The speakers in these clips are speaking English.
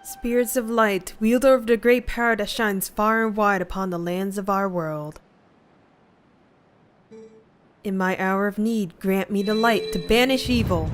Spirits of light, wielder of the great power that shines far and wide upon the lands of our world. In my hour of need, grant me the light to banish evil.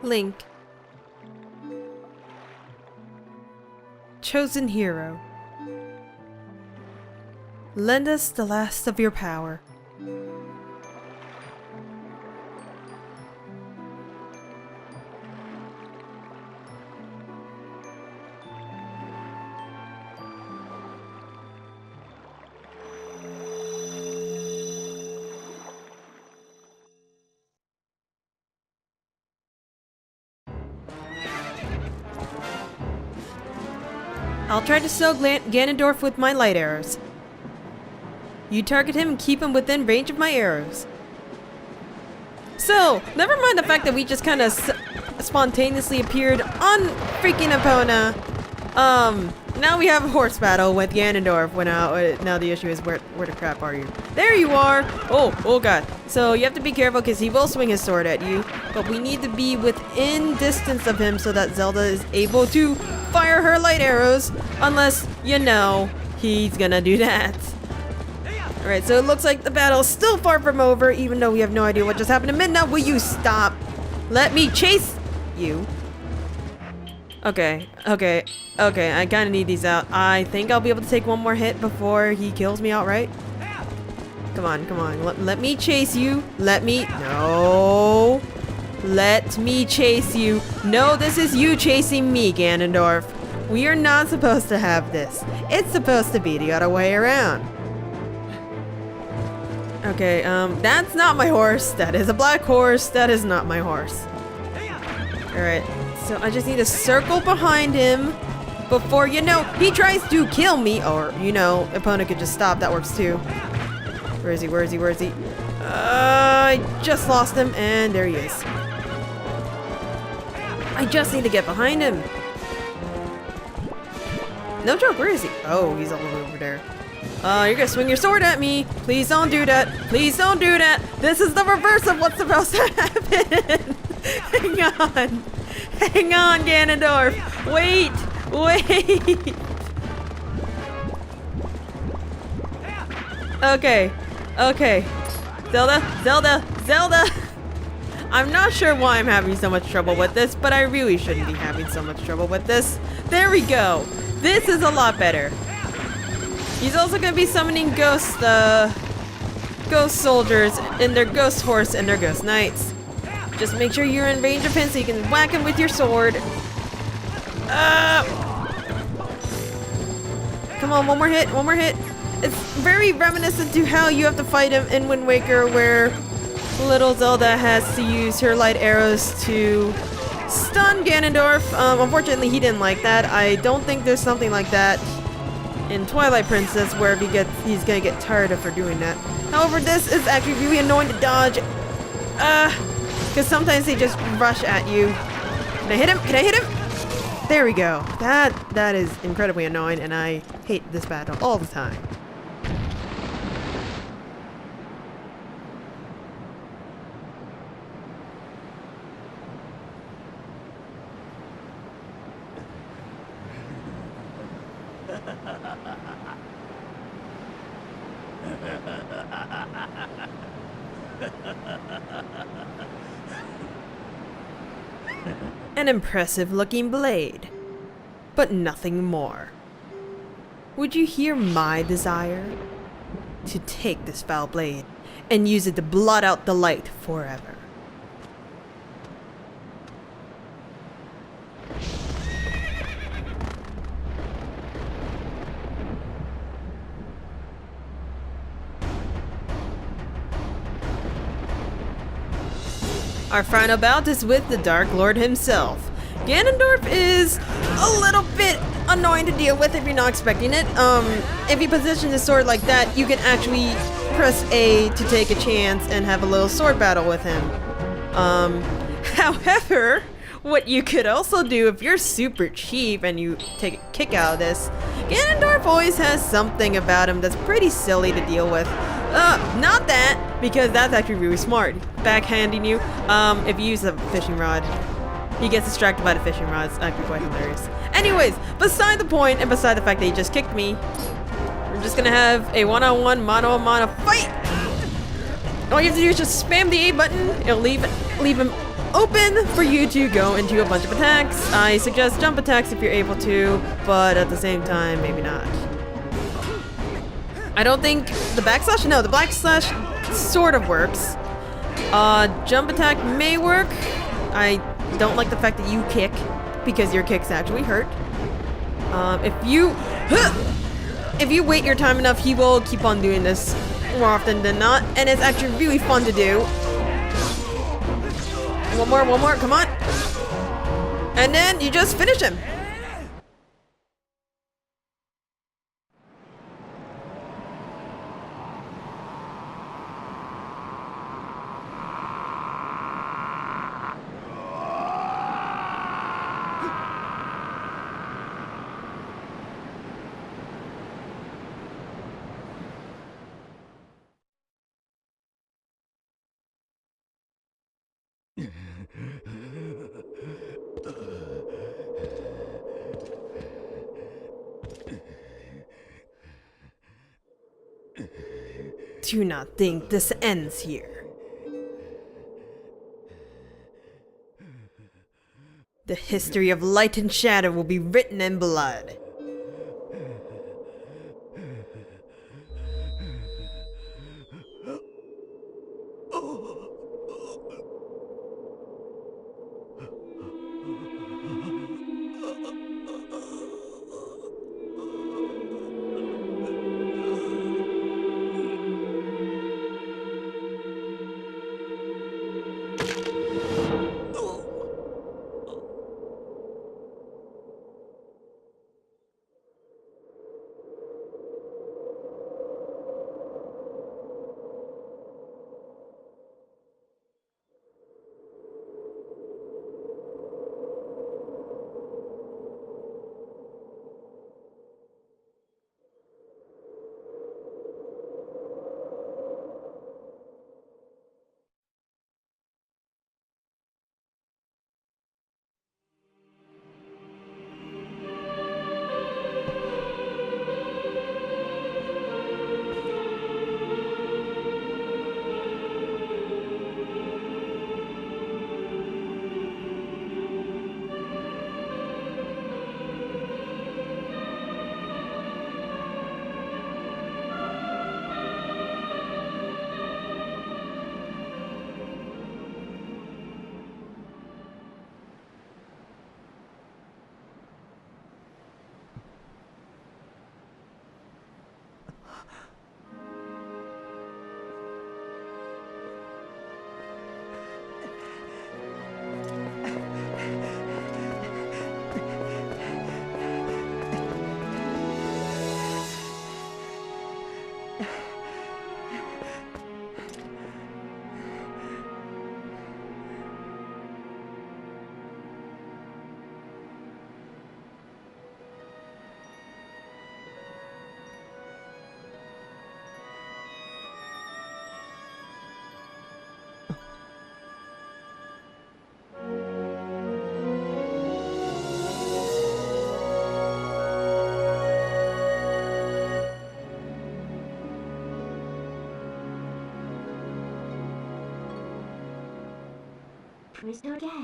Link. Chosen hero. Lend us the last of your power. I'll try to soak Ganondorf with my light arrows. You target him and keep him within range of my arrows. So, never mind the fact that we just kind of spontaneously appeared on freaking Epona. Now we have a horse battle with Ganondorf. Now the issue is where the crap are you? There you are! Oh god. So you have to be careful because he will swing his sword at you. But we need to be within distance of him so that Zelda is able to fire her light arrows. Unless, you know, he's gonna do that. Alright, so it looks like the battle is still far from over, even though we have no idea what just happened to Midna. Will you stop? Let me chase you. Okay, I kinda need these out. I think I'll be able to take one more hit before he kills me outright. Come on. Let me chase you. No. Let me chase you. No, this is you chasing me, Ganondorf. We are not supposed to have this. It's supposed to be the other way around. Okay, that's not my horse. That is a black horse. That is not my horse. Alright, so I just need to circle behind him before, you know, he tries to kill me. Or, you know, opponent could just stop. That works too. Where is he? I just lost him, and there he is. I just need to get behind him. No joke, where is he? Oh, he's all over there. You're gonna swing your sword at me. Please don't do that. Please don't do that. This is the reverse of what's supposed to happen. Hang on, Ganondorf. Wait. Okay. Zelda. I'm not sure why I'm having so much trouble with this, but I really shouldn't be having so much trouble with this. There we go. This is a lot better. He's also gonna be summoning ghost soldiers and their ghost horse and their ghost knights. Just make sure you're in range of him so you can whack him with your sword. Come on, one more hit. It's very reminiscent to how you have to fight him in Wind Waker, where little Zelda has to use her light arrows to stun Ganondorf. Unfortunately, he didn't like that. I don't think there's something like that in Twilight Princess where if he's gonna get tired of her doing that. However, this is actually really annoying to dodge. Because sometimes they just rush at you. Can I hit him? There we go. That is incredibly annoying, and I hate this battle all the time. An impressive looking blade, but nothing more. Would you hear my desire? To take this foul blade and use it to blot out the light forever. Our final bout is with the Dark Lord himself. Ganondorf is a little bit annoying to deal with if you're not expecting it. If you position the sword like that, you can actually press A to take a chance and have a little sword battle with him. However, what you could also do if you're super cheap and you take a kick out of this, Ganondorf always has something about him that's pretty silly to deal with. Not that, because that's actually really smart. Backhanding you, if you use a fishing rod. He gets distracted by the fishing rod. It's actually quite hilarious. Anyways, beside the point and beside the fact that he just kicked me, we're just gonna have a one-on-one, mano-a-mano fight! All you have to do is just spam the A button. It'll leave him open for you to go into a bunch of attacks. I suggest jump attacks if you're able to, but at the same time, maybe not. I don't think the backslash, no, the backslash sort of works. Jump attack may work. I don't like the fact that you kick, because your kicks actually hurt. If you wait your time enough, he will keep on doing this more often than not, and it's actually really fun to do. One more, come on. And then you just finish him. Do not think this ends here. The history of light and shadow will be written in blood.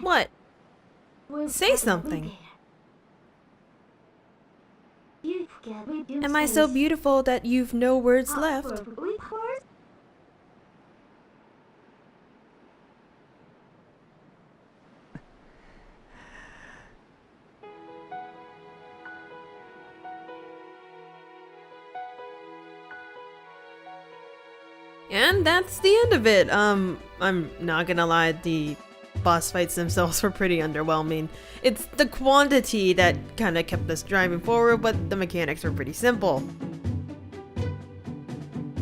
What? Say something. Am I so beautiful that you've no words left? And that's the end of it. I'm not gonna lie, the boss fights themselves were pretty underwhelming. It's the quantity that kind of kept us driving forward, but the mechanics were pretty simple.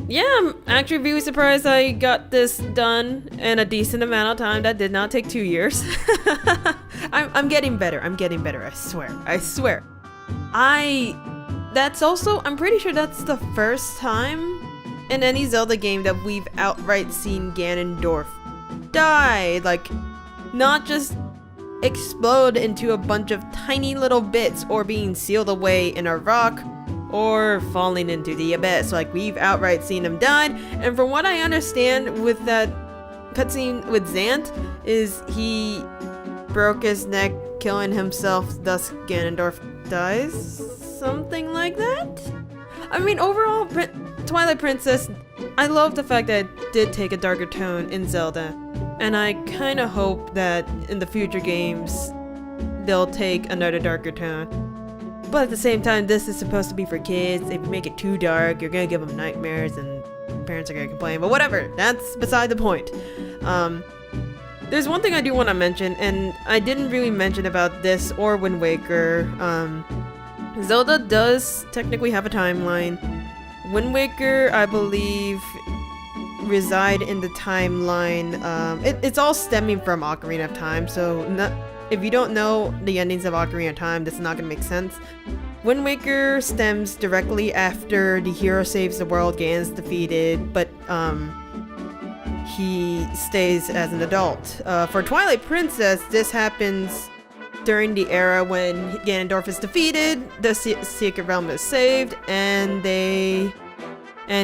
Yeah, I'm actually really surprised I got this done in a decent amount of time. That did not take 2 years. I'm getting better. I'm getting better. I swear. I swear. I'm pretty sure that's the first time in any Zelda game that we've outright seen Ganondorf die. Like, not just explode into a bunch of tiny little bits or being sealed away in a rock or falling into the abyss. Like, we've outright seen him die. And from what I understand with that cutscene with Zant is he broke his neck, killing himself, thus Ganondorf dies? Something like that? I mean, overall, Twilight Princess, I love the fact that it did take a darker tone in Zelda, and I kind of hope that in the future games they'll take another darker tone. But at the same time, this is supposed to be for kids. If you make it too dark, you're gonna give them nightmares and parents are gonna complain, but whatever, that's beside the point. There's one thing I do want to mention, and I didn't really mention about this or Wind Waker. Zelda does technically have a timeline. Wind Waker, I believe, reside in the timeline. It's all stemming from Ocarina of Time, so if you don't know the endings of Ocarina of Time, this is not going to make sense. Wind Waker stems directly after the hero saves the world, Ganon's defeated, but he stays as an adult. For Twilight Princess, this happens during the era when Ganondorf is defeated, the Secret Realm is saved, and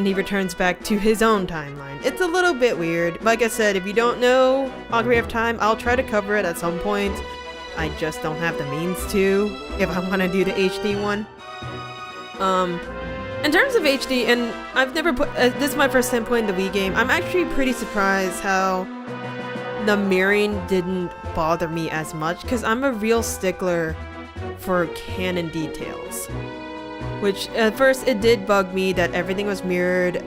he returns back to his own timeline. It's a little bit weird. Like I said, if you don't know Ocarina of Time, I'll try to cover it at some point. I just don't have the means to, if I want to do the HD one. In terms of HD, and I've never put, this is my first time playing the Wii game, I'm actually pretty surprised how the mirroring didn't bother me as much, because I'm a real stickler for canon details. Which, at first, it did bug me that everything was mirrored.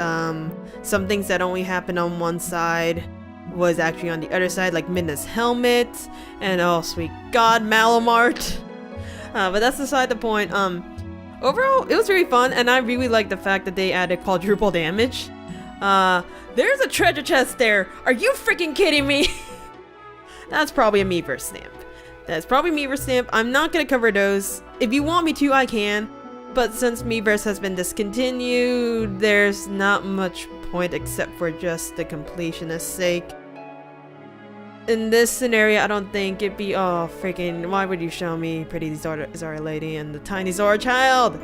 Some things that only happened on one side was actually on the other side, like Midna's helmet, and oh sweet god, Malamart. But that's beside the point. Overall, it was really fun, and I really like the fact that they added quadruple damage. There's a treasure chest there! Are you freaking kidding me? That's probably a Miiverse stamp. That's probably Miiverse stamp. I'm not gonna cover those. If you want me to, I can. But since Miiverse has been discontinued, there's not much point except for just the completionist's sake. In this scenario, I don't think it'd be, oh freaking, why would you show me pretty Zora lady and the tiny Zora child?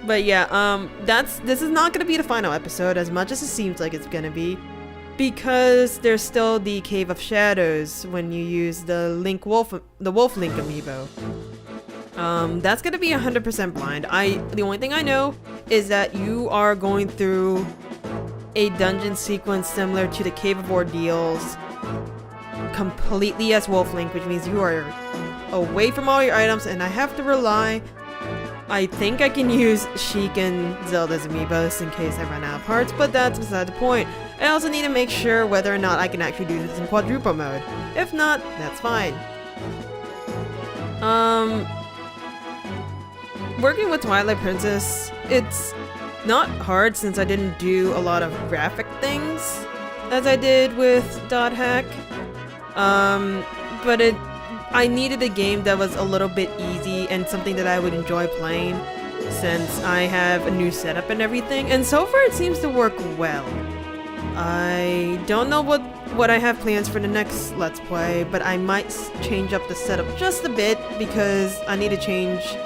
But yeah, this is not gonna be the final episode as much as it seems like it's gonna be, because there's still the Cave of Shadows when you use the Wolf Link amiibo. That's gonna be 100% blind. The only thing I know is that you are going through a dungeon sequence similar to the Cave of Ordeals completely as Wolf Link, which means you are away from all your items, and I have to rely. I think I can use Sheik and Zelda's amiibos in case I run out of parts, but that's beside the point. I also need to make sure whether or not I can actually do this in quadruple mode. If not, that's fine. Working with Twilight Princess, it's not hard since I didn't do a lot of graphic things as I did with Dot Hack. But I needed a game that was a little bit easy and something that I would enjoy playing since I have a new setup and everything, and so far it seems to work well. I don't know what I have plans for the next Let's Play, but I might change up the setup just a bit because I need to change.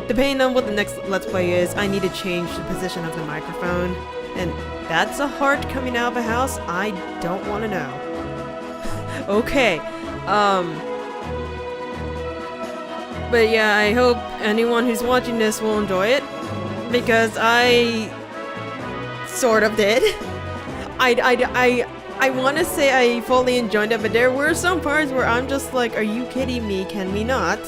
Depending on what the next Let's Play is, I need to change the position of the microphone. And that's a heart coming out of a house I don't want to know. Okay. But yeah, I hope anyone who's watching this will enjoy it. Because I sort of did. I want to say I fully enjoyed it, but there were some parts where I'm just like, are you kidding me? Can we not?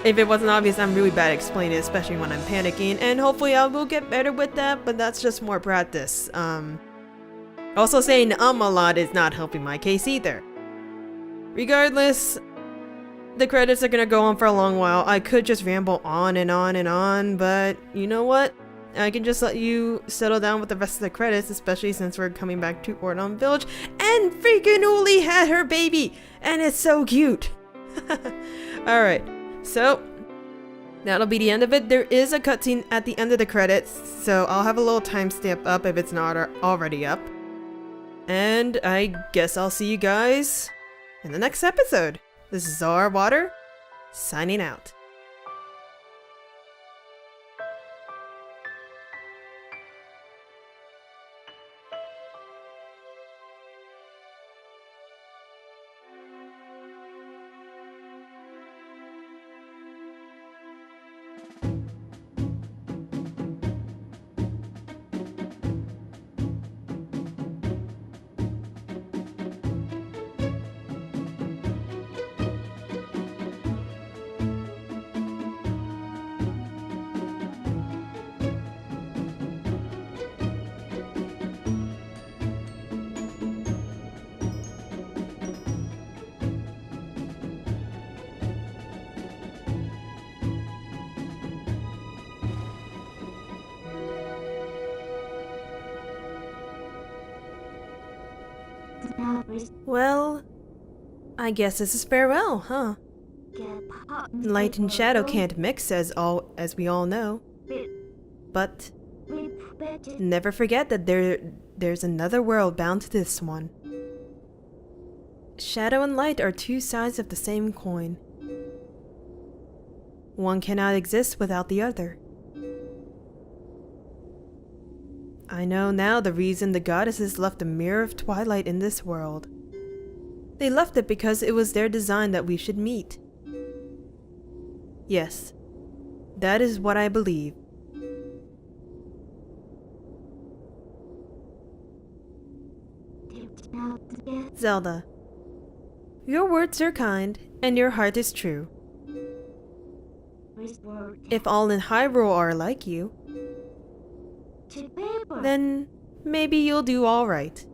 If it wasn't obvious, I'm really bad at explaining it, especially when I'm panicking, and hopefully I will get better with that, but that's just more practice. Also saying a lot is not helping my case either. Regardless, the credits are gonna go on for a long while. I could just ramble on and on and on, but you know what? I can just let you settle down with the rest of the credits, especially since we're coming back to Ordon Village, and freaking Uli had her baby, and it's so cute. Alright, so that'll be the end of it. There is a cutscene at the end of the credits, so I'll have a little timestamp up if it's not already up. And I guess I'll see you guys in the next episode. This is Zora Water, signing out. Well, I guess this is farewell, huh? Light and shadow can't mix, as we all know. But never forget that there's another world bound to this one. Shadow and light are two sides of the same coin. One cannot exist without the other. I know now the reason the goddesses left the Mirror of Twilight in this world. They left it because it was their design that we should meet. Yes, that is what I believe. Zelda, your words are kind, and your heart is true. If all in Hyrule are like you, then maybe you'll do all right.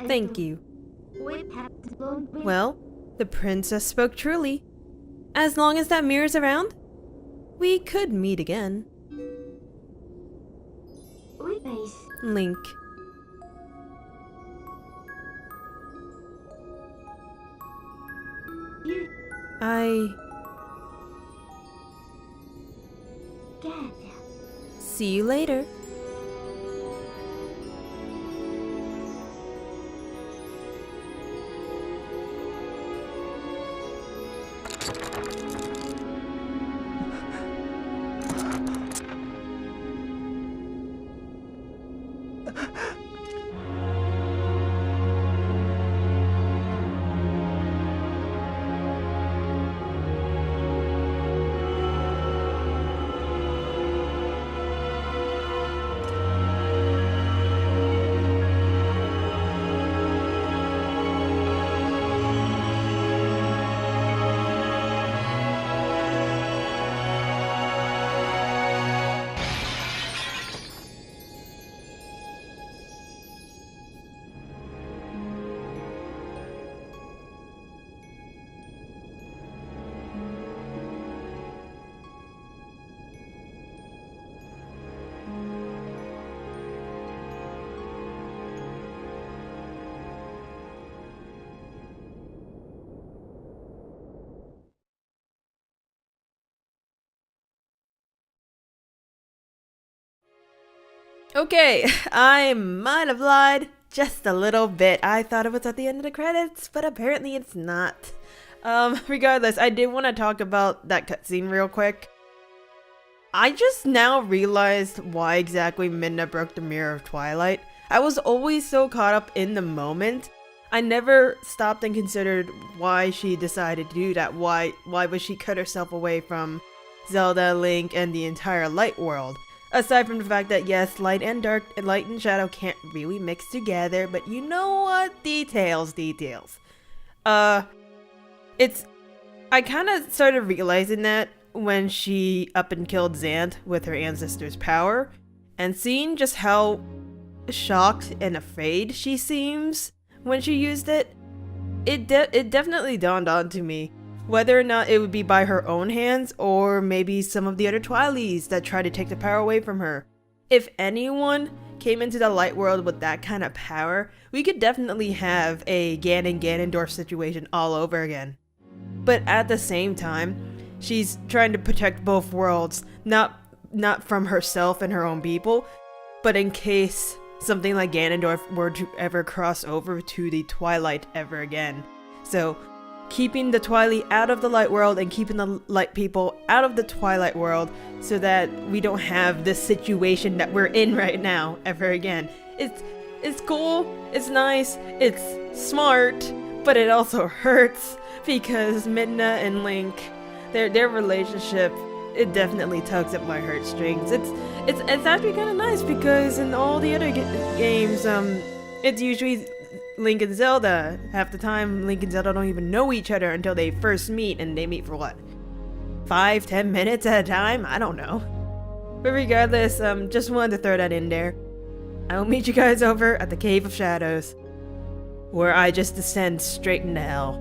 Thank you. Well, the princess spoke truly. As long as that mirror's around, we could meet again. Link. See you later. Okay, I might have lied Just a little bit. I thought it was at the end of the credits, but apparently it's not. Regardless, I did want to talk about that cutscene real quick. I just now realized why exactly Midna broke the mirror of Twilight. I was always so caught up in the moment. I never stopped and considered why she decided to do that. Why would she cut herself away from Zelda, Link, and the entire light world? Aside from the fact that yes, light and dark, light and shadow can't really mix together, but you know what? Details. I kind of started realizing that when she up and killed Zant with her ancestor's power, and seeing just how shocked and afraid she seems when she used it, it definitely dawned on to me whether or not it would be by her own hands or maybe some of the other Twilights that try to take the power away from her. If anyone came into the light world with that kind of power, we could definitely have a Ganondorf situation all over again. But at the same time, she's trying to protect both worlds, not from herself and her own people, but in case something like Ganondorf were to ever cross over to the Twilight ever again. So, keeping the Twilight out of the light world and keeping the light people out of the Twilight world so that we don't have this situation that we're in right now ever again. It's cool, it's nice, it's smart, but it also hurts because Midna and Link, their relationship, it definitely tugs at my heartstrings. It's actually kind of nice because in all the other games, it's usually Link and Zelda. Half the time, Link and Zelda don't even know each other until they first meet, and they meet for what? 5-10 minutes at a time? I don't know. But regardless, just wanted to throw that in there. I will meet you guys over at the Cave of Shadows, where I just descend straight into hell.